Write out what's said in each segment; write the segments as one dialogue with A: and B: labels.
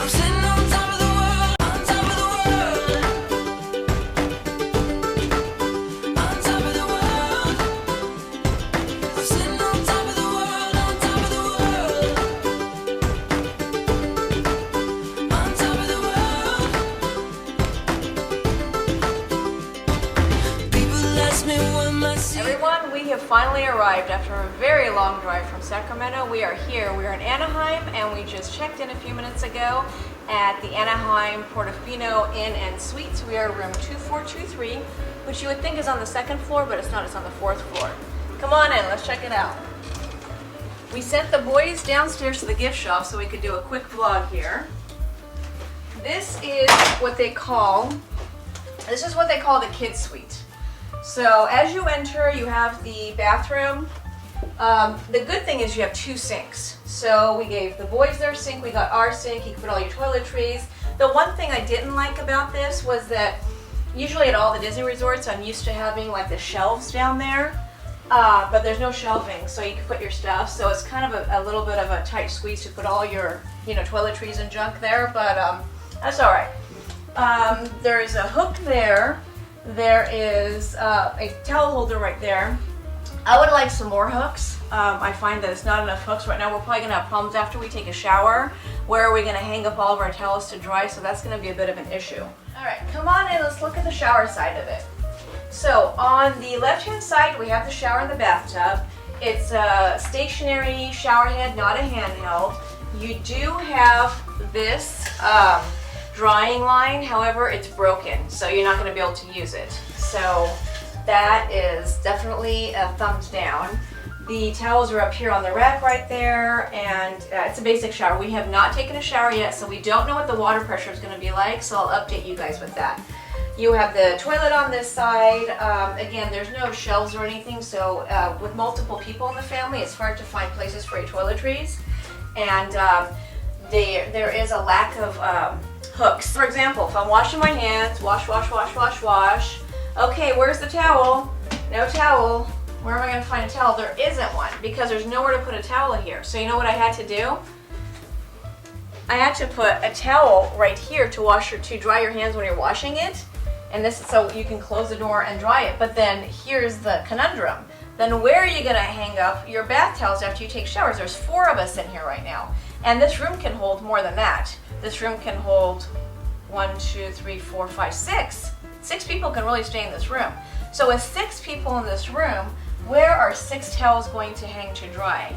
A: I'm sitting on top of the world, on top of the world, on top of the world. I'm sitting on top of the world, on top of the world, on top of the world. People ask me what my secret.
B: Everyone, we have finally arrived after a very long drive from Sacramento. We are here. We are in Anaheim, and we just checked in a few minutes ago at the Anaheim Portofino Inn and Suites. We are room 2423, which you would think is on the second floor, but it's not. It's on the fourth floor. Come on in. Let's check it out. We sent the boys downstairs to the gift shop so we could do a quick vlog here. This is what they call the kids' suite. So as you enter, you have the bathroom. The good thing is you have two sinks. So we gave the boys their sink, we got our sink, you can put all your toiletries. The one thing I didn't like about this was that usually at all the Disney resorts I'm used to having like the shelves down there, but there's no shelving so you can put your stuff. So it's kind of a little bit of a tight squeeze to put all your toiletries and junk there, but that's all right. There is a hook there. There is a towel holder right there. I would like some more hooks. I find that it's not enough hooks right now. We're probably going to have problems after we take a shower. Where are we going to hang up all of our towels to dry? So that's going to be a bit of an issue. All right, come on in. Let's look at the shower side of it. So on the left-hand side, we have the shower and the bathtub. It's a stationary shower head, not a handheld. You do have this drying line, however, it's broken, so you're not going to be able to use it. So that is definitely a thumbs down. The towels are up here on the rack right there, and it's a basic shower. We have not taken a shower yet, so we don't know what the water pressure is going to be like, so I'll update you guys with that. You have the toilet on this side. Again, there's no shelves or anything, so with multiple people in the family, it's hard to find places for your toiletries. And there is a lack of hooks. For example, if I'm washing my hands, wash. Okay, where's the towel? No towel. Where am I going to find a towel? There isn't one because there's nowhere to put a towel here. So you know what I had to do? I had to put a towel right here to dry your hands when you're washing it. And this is so you can close the door and dry it. But then here's the conundrum. Then where are you going to hang up your bath towels after you take showers? There's 4 of us in here right now. And this room can hold more than that. This room can hold 1, 2, 3, 4, 5, 6. 6 people can really stay in this room. So with 6 people in this room, where are 6 towels going to hang to dry?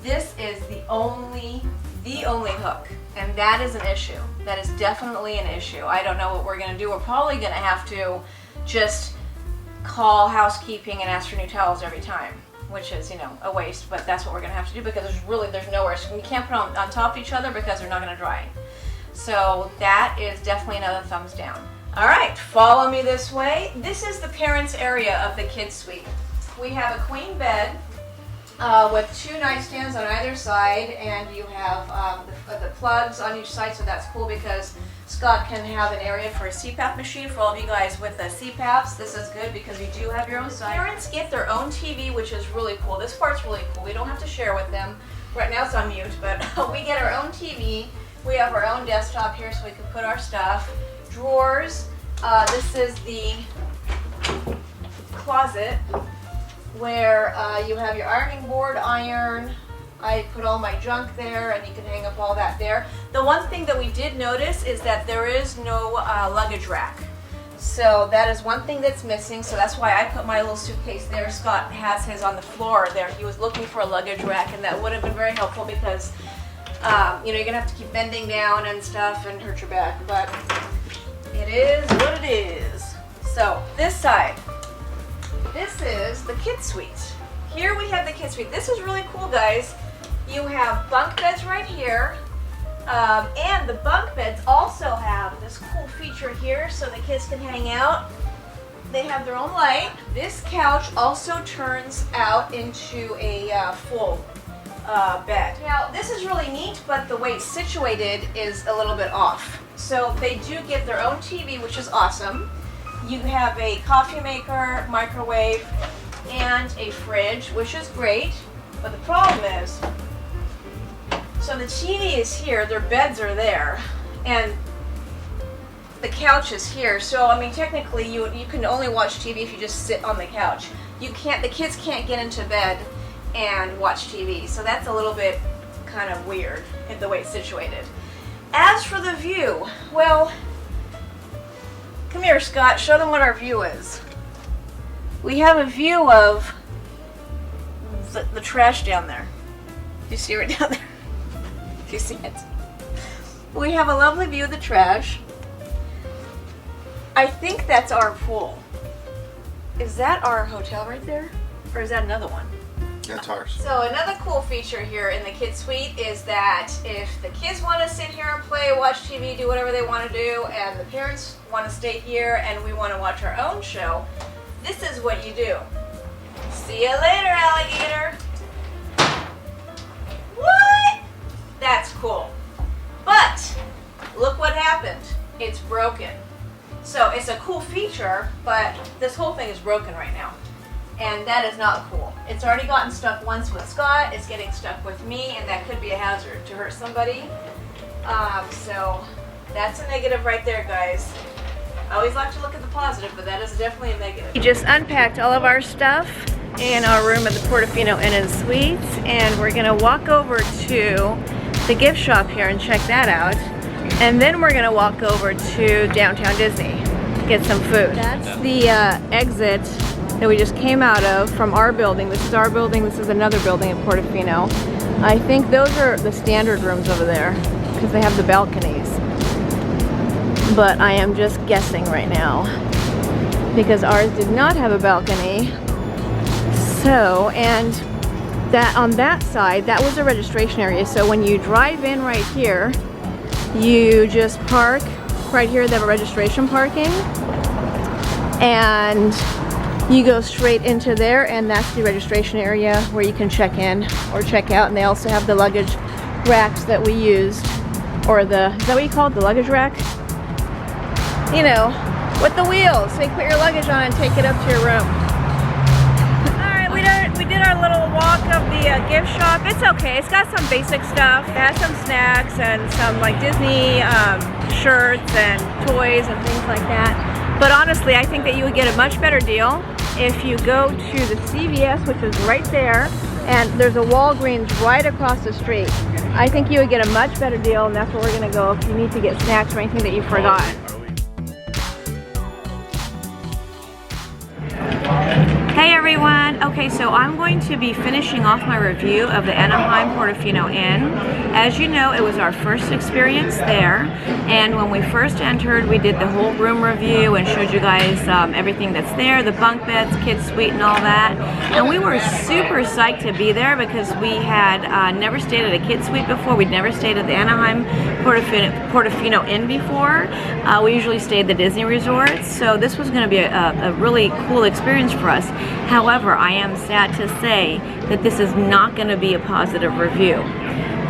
B: This is the only hook, and that is an issue. That is definitely an issue. I don't know what we're going to do. We're probably going to have to just call housekeeping and ask for new towels every time, which is, a waste, but that's what we're going to have to do because there's nowhere. So we can't put them on top of each other because they're not going to dry. So that is definitely another thumbs down. All right, follow me this way. This is the parents' area of the kids' suite. We have a queen bed with 2 nightstands on either side, and you have the plugs on each side, so that's cool because Scott can have an area for a CPAP machine. For all of you guys with the CPAPs, this is good because you do have your own side. Parents get their own TV, which is really cool. This part's really cool. We don't have to share with them. Right now it's on mute, but we get our own TV. We have our own desktop here so we can put our stuff. Drawers. This is the closet where you have your ironing board, iron. I put all my junk there, and you can hang up all that there. The one thing that we did notice is that there is no luggage rack. So that is one thing that's missing, so that's why I put my little suitcase there. Scott has his on the floor there. He was looking for a luggage rack, and that would have been very helpful because you're going to have to keep bending down and stuff and hurt your back, but it is what it is. So this side, this is the kids' suite. Here we have the kids' suite. This is really cool, guys. You have bunk beds right here, and the bunk beds also have this cool feature here so the kids can hang out. They have their own light. This couch also turns out into a full bed. Now, this is really neat, but the way it's situated is a little bit off. So they do get their own TV, which is awesome. You have a coffee maker, microwave, and a fridge, which is great. But the problem is, So the TV is here, their beds are there, and the couch is here. So I mean, technically, you can only watch TV if you just sit on the couch. You can't. The kids can't get into bed and watch TV. So that's a little bit kind of weird in the way it's situated. As for the view, well, come here, Scott. Show them what our view is. We have a view of the trash down there. You see right down there? You see it? We have a lovely view of the trash. I think that's our pool. Is that our hotel right there? Or is that another one?
C: That's ours.
B: So another cool feature here in the kids suite is that if the kids want to sit here and play, watch TV, do whatever they want to do, and the parents want to stay here and we want to watch our own show, this is what you do. See you later, alligator. What? That's cool. But look what happened. It's broken. So it's a cool feature, but this whole thing is broken right now. And that is not cool. It's already gotten stuck once with Scott. It's getting stuck with me, and that could be a hazard to hurt somebody. So that's a negative right there, guys. I always like to look at the positive, but that is definitely a negative. We just unpacked all of our stuff in our room at the Portofino Inn and Suites, and we're gonna walk over to the gift shop here and check that out. And then we're gonna walk over to downtown Disney, get some food. That's the exit that we just came out of from our building. This is our building, this is another building at Portofino. I think those are the standard rooms over there because they have the balconies. But I am just guessing right now because ours did not have a balcony. So, and that on that side, that was a registration area. So when you drive in right here, you just park right here. They have a registration parking, and you go straight into there, and that's the registration area where you can check in or check out. And they also have the luggage racks that we used, or is that what you call it, the luggage rack? You know, with the wheels, so you can put your luggage on and take it up to your room. We did our little walk of the gift shop. It's okay. It's got some basic stuff. It has some snacks and some like Disney shirts and toys and things like that. But honestly, I think that you would get a much better deal if you go to the CVS, which is right there, and there's a Walgreens right across the street. I think you would get a much better deal, and that's where we're going to go if you need to get snacks or anything that you forgot. Hey everyone! Okay, so I'm going to be finishing off my review of the Anaheim Portofino Inn. As you know, it was our first experience there, and when we first entered, we did the whole room review and showed you guys everything that's there, the bunk beds, kids suite, and all that. And we were super psyched to be there because we had never stayed at a kids suite before. We'd never stayed at the Anaheim Portofino Inn before. We usually stayed at the Disney resorts, so this was going to be a really cool experience for us. However, I am sad to say that this is not going to be a positive review.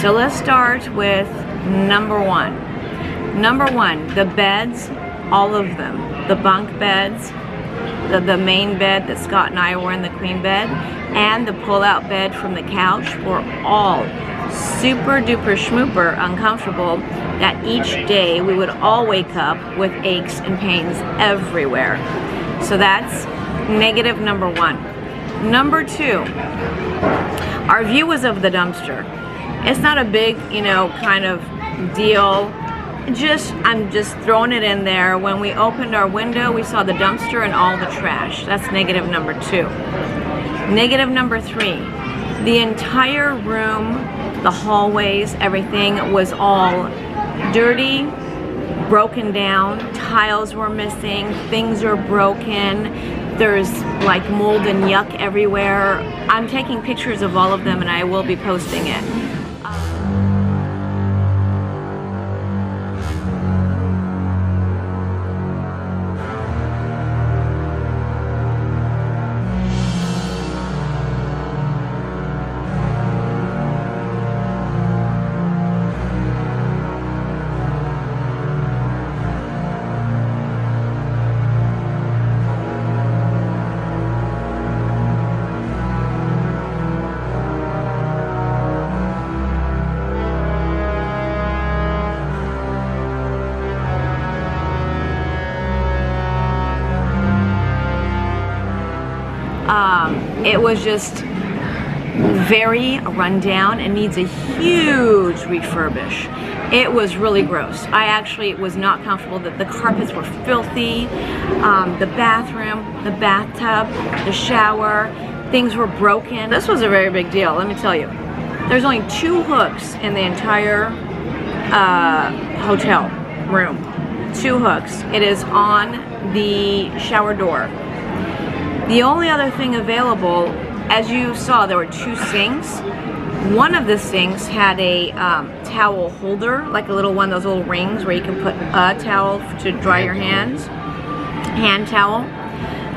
B: So let's start with number one. Number one, the beds, all of them. The bunk beds, the main bed that Scott and I were in, the queen bed, and the pull-out bed from the couch were all super duper schmooper uncomfortable, that each day we would all wake up with aches and pains everywhere. So that's negative number one. Number two, our view was of the dumpster. It's not a big, you know, kind of deal. I'm just throwing it in there. When we opened our window, we saw the dumpster and all the trash. That's negative number two. Negative number three, the entire room, the hallways, everything was all dirty, broken down, tiles were missing, things are broken. There's like mold and yuck everywhere. I'm taking pictures of all of them and I will be posting it. It was just very rundown and needs a huge refurbish. It was really gross. I actually was not comfortable. The carpets were filthy, the bathroom, the bathtub, the shower, things were broken. This was a very big deal, let me tell you. There's only 2 hooks in the entire hotel room. 2 hooks. It is on the shower door. The only other thing available, as you saw, there were 2 sinks. One of the sinks had a towel holder, like a little one of those little rings where you can put a towel to dry your hands, hand towel.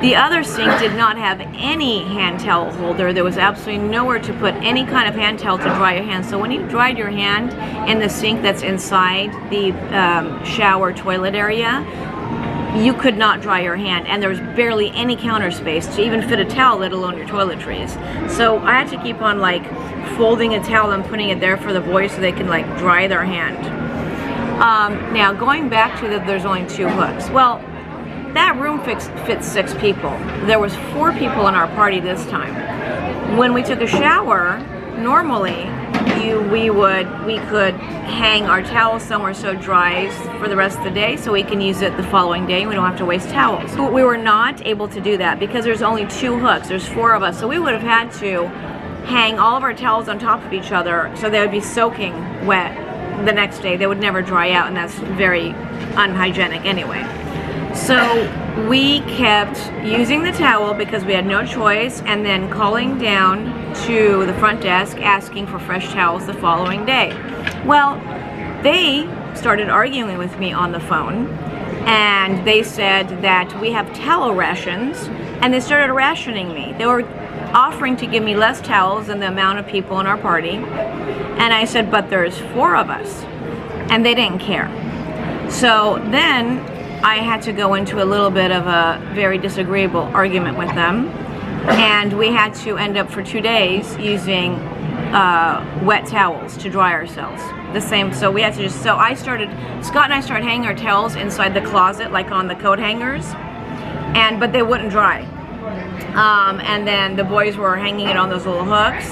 B: The other sink did not have any hand towel holder. There was absolutely nowhere to put any kind of hand towel to dry your hands. So when you dried your hand in the sink that's inside the shower toilet area, you could not dry your hand, and there was barely any counter space to even fit a towel, let alone your toiletries. So I had to keep on like folding a towel and putting it there for the boys so they can like dry their hand. Now going back to that, there's only 2 hooks. Well, that room fits 6 people. There was 4 people in our party this time. When we took a shower, normally we could hang our towels somewhere so it dries for the rest of the day, so we can use it the following day and we don't have to waste towels. But we were not able to do that because there's only 2 hooks. There's 4 of us, so we would have had to hang all of our towels on top of each other so they would be soaking wet the next day. They would never dry out, and that's very unhygienic anyway. So we kept using the towel because we had no choice, and then calling down to the front desk asking for fresh towels the following day. Well, they started arguing with me on the phone, and they said that we have towel rations, and they started rationing me. They were offering to give me less towels than the amount of people in our party, and I said, but there's 4 of us, and they didn't care. So then I had to go into a little bit of a very disagreeable argument with them, and we had to end up for 2 days using wet towels to dry ourselves. The same, so we had to just, Scott and I started hanging our towels inside the closet, like on the coat hangers, but they wouldn't dry. And then the boys were hanging it on those little hooks.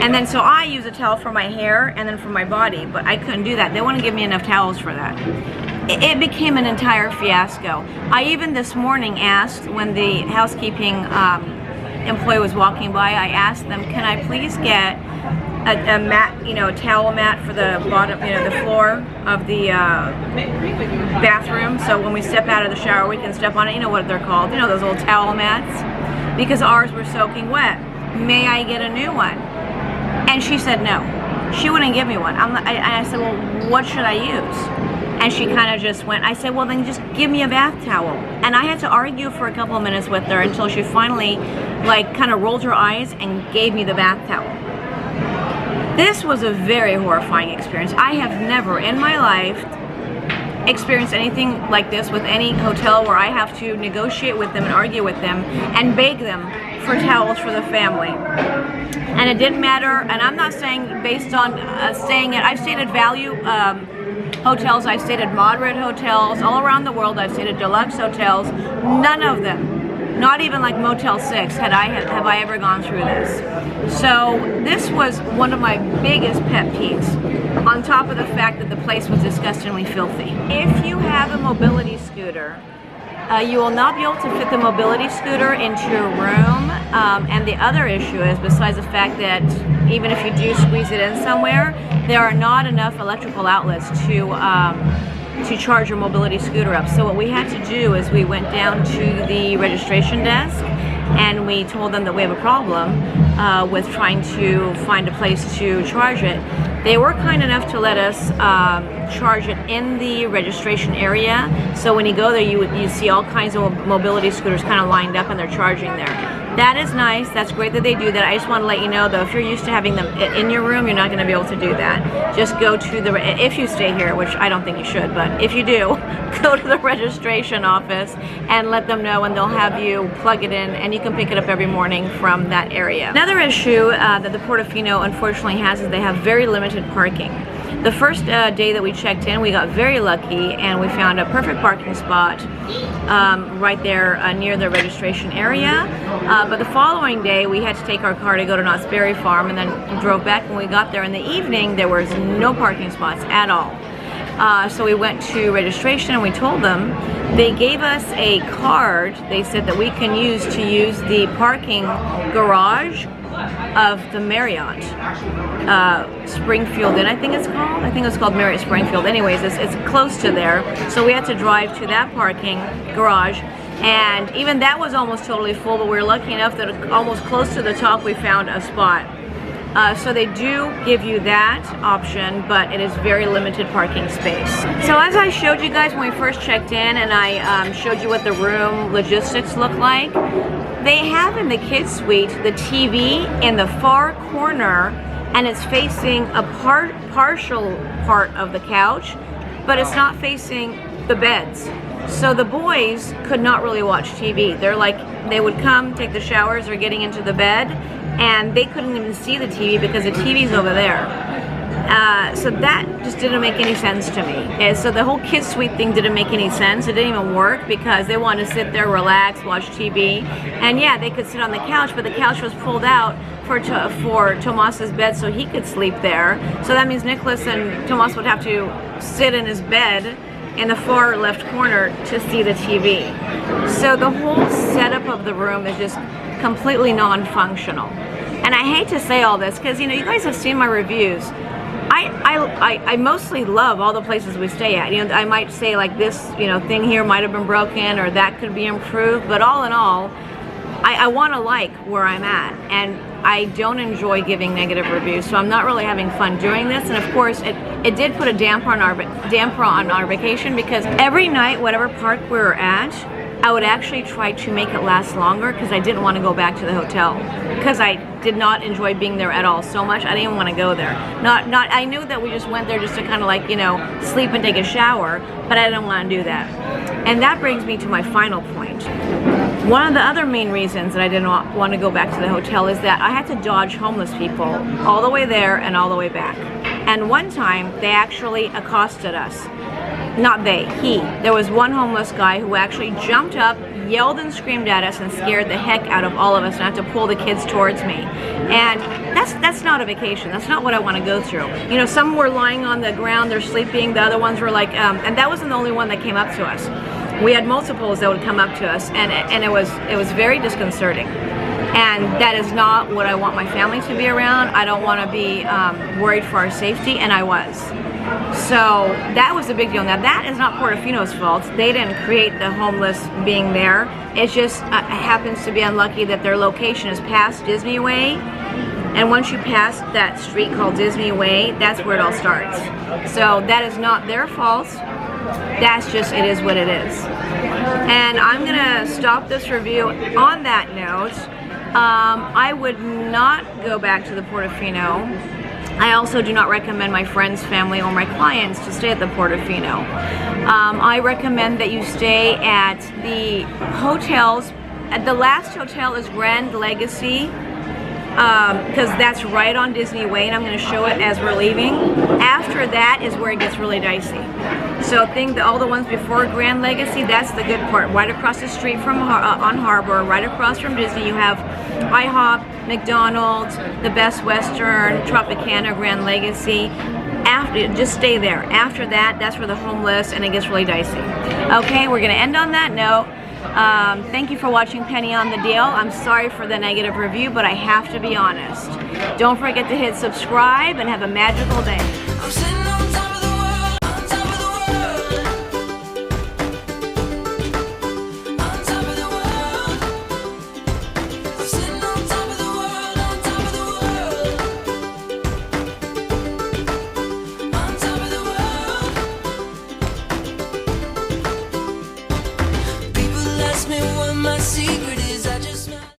B: And then so I use a towel for my hair and then for my body, but I couldn't do that. They wouldn't give me enough towels for that. It became an entire fiasco. I even this morning asked, when the housekeeping employee was walking by, I asked them, can I please get a mat, a towel mat for the bottom, the floor of the bathroom, so when we step out of the shower we can step on it. You know what they're called, those little towel mats, because ours were soaking wet. May I get a new one? And she said no. She wouldn't give me one. I said, well, what should I use? And she kind of just went, I said, well, then just give me a bath towel. And I had to argue for a couple of minutes with her until she finally, kind of rolled her eyes and gave me the bath towel. This was a very horrifying experience. I have never in my life experienced anything like this with any hotel where I have to negotiate with them and argue with them and beg them for towels for the family. And it didn't matter, and I'm not saying based on staying at, I've stayed at value hotels, I've stayed at moderate hotels all around the world, I've stayed at deluxe hotels. None of them, not even like Motel 6, have I ever gone through this. So this was one of my biggest pet peeves, on top of the fact that the place was disgustingly filthy. If you have a mobility scooter, you will not be able to fit the mobility scooter into your room, and the other issue is, besides the fact that even if you do squeeze it in somewhere, there are not enough electrical outlets to charge your mobility scooter up. So what we had to do is we went down to the registration desk and we told them that we have a problem with trying to find a place to charge it. They were kind enough to let us charge it in the registration area. So when you go there, you see all kinds of mobility scooters kind of lined up and they're charging there. That is nice. That's great that they do that. I just want to let you know, though, if you're used to having them in your room, you're not going to be able to do that. Just go to the, if you stay here, which I don't think you should, but if you do, go to the registration office and let them know, and they'll have you plug it in, and you can pick it up every morning from that area. Another issue that the Portofino unfortunately has is they have very limited parking. The first day that we checked in, we got very lucky and we found a perfect parking spot right there near the registration area. But the following day, we had to take our car to go to Knott's Berry Farm and then drove back. When we got there in the evening, there was no parking spots at all. So we went to registration and we told them. They gave us a card. They said that we can use the parking garage of the Marriott Springfield Inn, I think it's called. I think it's called Marriott Springfield. Anyways, it's close to there. So we had to drive to that parking garage. And even that was almost totally full, but we were lucky enough that almost close to the top we found a spot. So they do give you that option, but it is very limited parking space. So as I showed you guys when we first checked in and I showed you what the room logistics look like, they have in the kids suite the TV in the far corner and it's facing a partial part of the couch, but it's not facing the beds. So the boys could not really watch TV. They would come, take the showers or getting into the bed, and they couldn't even see the TV because the TV's over there. So that just didn't make any sense to me. And so the whole kids suite thing didn't make any sense. It didn't even work because they wanted to sit there, relax, watch TV. And yeah, they could sit on the couch, but the couch was pulled out for Tomas's bed so he could sleep there. So that means Nicholas and Tomas would have to sit in his bed in the far left corner to see the TV. So the whole setup of the room is just completely non-functional. And I hate to say all this because, you know, you guys have seen my reviews. I mostly love all the places we stay at. You know, I might say like this, you know, thing here might have been broken or that could be improved, but all in all, I want to like where I'm at, and I don't enjoy giving negative reviews, so I'm not really having fun doing this. And of course, it did put a damper on our vacation because every night, whatever park we were at, I would actually try to make it last longer because I didn't want to go back to the hotel because I did not enjoy being there at all so much. I didn't even want to go there. I knew that we just went there just to kind of like, you know, sleep and take a shower, but I didn't want to do that. And that brings me to my final point. One of the other main reasons that I didn't want to go back to the hotel is that I had to dodge homeless people all the way there and all the way back. And one time they actually accosted us. Not they, he. There was one homeless guy who actually jumped up, yelled and screamed at us and scared the heck out of all of us, and I had to pull the kids towards me. And that's not a vacation. That's not what I want to go through. You know, some were lying on the ground, they're sleeping. The other ones were like, and that wasn't the only one that came up to us. We had multiples that would come up to us, and it was very disconcerting. And that is not what I want my family to be around. I don't want to be worried for our safety, and I was. So that was a big deal. Now that is not Portofino's fault. They didn't create the homeless being there. It just happens to be unlucky that their location is past Disney Way. And once you pass that street called Disney Way, that's where it all starts. So that is not their fault. That's just, it is what it is. And I'm gonna stop this review on that note. I would not go back to the Portofino. I also do not recommend my friends, family, or my clients to stay at the Portofino. I recommend that you stay at the hotels. The last hotel is Grand Legacy, because that's right on Disney Way, and I'm going to show it as we're leaving. After that is where it gets really dicey. So think that all the ones before Grand Legacy, that's the good part. Right across the street from on Harbor, right across from Disney, you have IHOP, McDonald's, the Best Western, Tropicana, Grand Legacy. After, just stay there. After that, that's where the homeless, and it gets really dicey. Okay, we're going to end on that note. Thank you for watching Penny on the Deal. I'm sorry for the negative review, but I have to be honest. Don't forget to hit subscribe and have a magical day.
A: I'm sitting